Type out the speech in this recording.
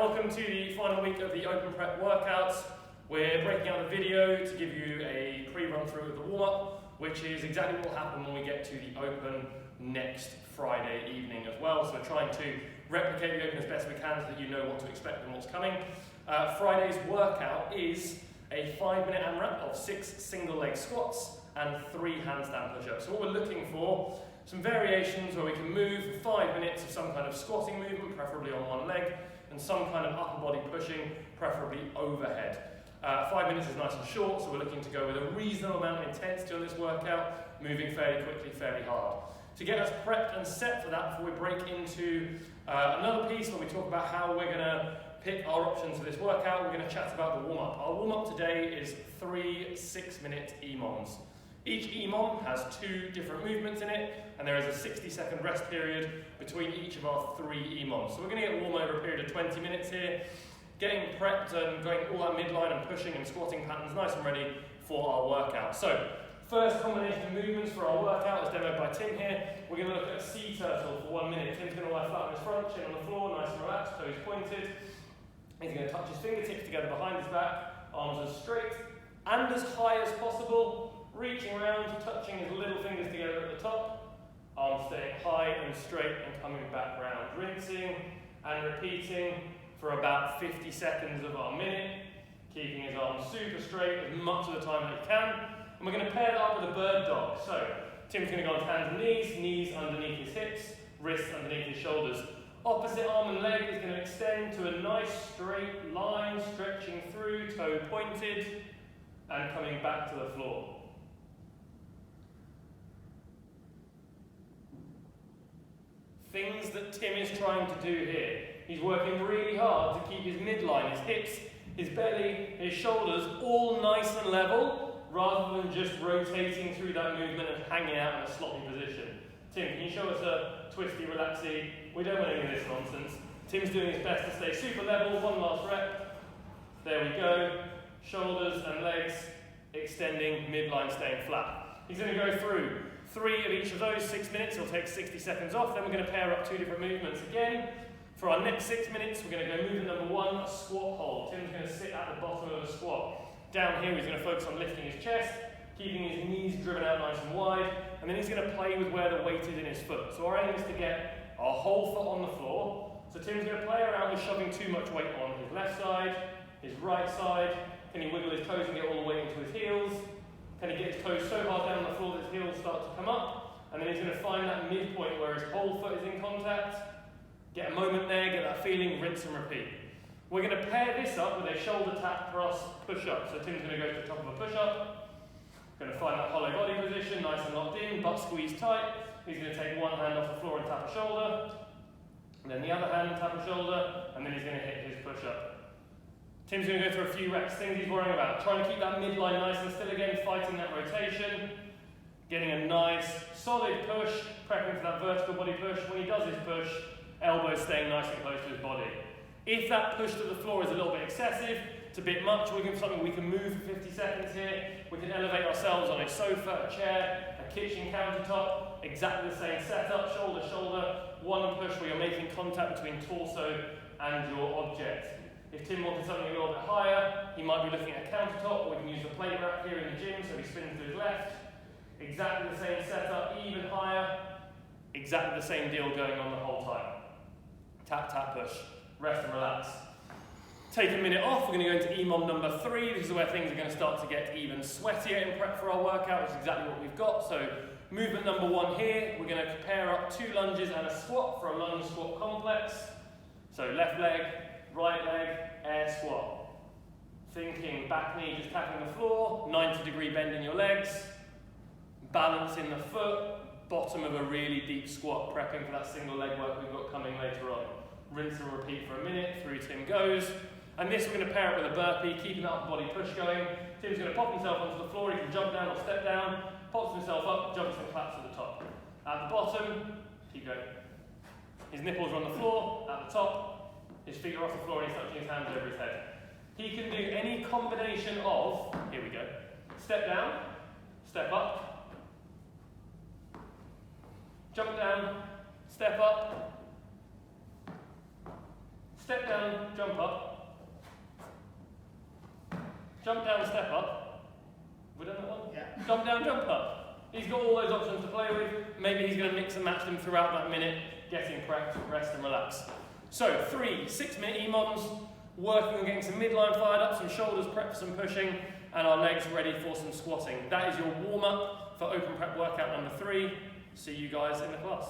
welcome to the final week of the Open Prep workouts. We're breaking out the video to give you a pre-run through of the warm-up, which is exactly what will happen when we get to the Open next Friday evening as well. So we're trying to replicate the Open as best we can so that you know what to expect and what's coming. Friday's workout is a 5-minute AMRAP of 6 single leg squats and 3 handstand push-ups. So what we're looking for, some variations where we can move for 5 minutes of some kind of squatting movement, preferably on one leg, and some kind of upper body pushing, preferably overhead. 5 minutes is nice and short, so we're looking to go with a reasonable amount of intensity on this workout, moving fairly quickly, fairly hard. To get us prepped and set for that before we break into another piece where we talk about how we're going to pick our options for this workout, we're going to chat about the warm-up. Our warm-up today is 3 6-minute EMOMs. Each EMOM has 2 different movements in it, and there is a 60-second rest period between each of our 3 EMOMs. So we're going to get warm over a period of 20 minutes here, getting prepped and going all that midline and pushing and squatting patterns nice and ready for our workout. So, first combination of movements for our workout is demoed by Tim here. We're going to look at a sea turtle for 1 minute. Tim's going to lie flat on his front, chin on the floor, nice and relaxed, toes pointed. He's going to touch his fingertips together behind his back, arms as straight and as high as possible. Reaching around, touching his little fingers together at the top, arms staying high and straight and coming back round. Rinsing and repeating for about 50 seconds of our minute, keeping his arms super straight as much of the time that he can. And we're going to pair that up with a bird dog. So, Tim's going to go on hands and knees underneath his hips, wrists underneath his shoulders. Opposite arm and leg is going to extend to a nice straight line, stretching through, toe pointed, and coming back to the floor. Things that Tim is trying to do here. He's working really hard to keep his midline, his hips, his belly, his shoulders all nice and level, rather than just rotating through that movement and hanging out in a sloppy position. Tim, can you show us a twisty, relaxy? We don't want any of this nonsense. Tim's doing his best to stay super level. One last rep. There we go. Shoulders and legs extending, midline staying flat. He's going to go through 3 of each of those 6 minutes. He'll take 60 seconds off. Then we're going to pair up 2 different movements again. For our next 6 minutes, we're going to go movement number 1, a squat hold. Tim's going to sit at the bottom of a squat. Down here, he's going to focus on lifting his chest, keeping his knees driven out nice and wide, and then he's going to play with where the weight is in his foot. So our aim is to get our whole foot on the floor. So Tim's going to play around with shoving too much weight on his left side, his right side. Can he wiggle his toes and get all the weight into his heels? Can he get his toes so hard down on the floor that his heels start to come up? And then he's going to find that midpoint where his whole foot is in contact. Get a moment there, get that feeling, rinse and repeat. We're going to pair this up with a shoulder tap cross push-up. So Tim's going to go to the top of a push-up. Going to find that hollow body position, nice and locked in, butt squeezed tight. He's going to take one hand off the floor and tap a shoulder. And then the other hand and tap a shoulder. And then he's going to hit his push-up. Tim's going to go through a few reps, things he's worrying about. Trying to keep that midline nice and still again, fighting that rotation. Getting a nice, solid push, prepping for that vertical body push. When he does his push, elbows staying nice and close to his body. If that push to the floor is a little bit excessive, it's a bit much, we're going for something we can move for 50 seconds here. We can elevate ourselves on a sofa, a chair, a kitchen countertop, exactly the same setup, shoulder to shoulder, one push where you're making contact between torso and your object. If Tim wanted something a little bit higher, he might be looking at a countertop, or we can use the plate rack here in the gym so he spins to his left. Exactly the same setup, even higher. Exactly the same deal going on the whole time. Tap, tap, push. Rest and relax. Take a minute off. We're going to go into EMOM number 3. This is where things are going to start to get even sweatier in prep for our workout, which is exactly what we've got. So movement number 1 here, we're going to pair up 2 lunges and a squat for a lunge squat complex. So left leg, right leg, air squat. Thinking back knee just tapping the floor, 90-degree bend in your legs, balance in the foot, bottom of a really deep squat, prepping for that single leg work we've got coming later on. Rinse and repeat for a minute, through Tim goes. And this we're going to pair up with a burpee, keeping that upper body push going. Tim's going to pop himself onto the floor, he can jump down or step down, pops himself up, jumps and claps at the top. At the bottom, keep going. His nipples are on the floor, at the top. His feet are off the floor and he's touching his hands over his head. He can do any combination of, here we go, step down, step up, jump down, step up, step down, jump up. Jump down, step up. Have we done that one? Yeah. Jump down, jump up. He's got all those options to play with. Maybe he's going to mix and match them throughout that minute, getting prepped, rest and relax. So 3 6-minute EMOMs, working on getting some midline fired up, some shoulders prepped for some pushing, and our legs ready for some squatting. That is your warm-up for open prep workout number 3. See you guys in the class.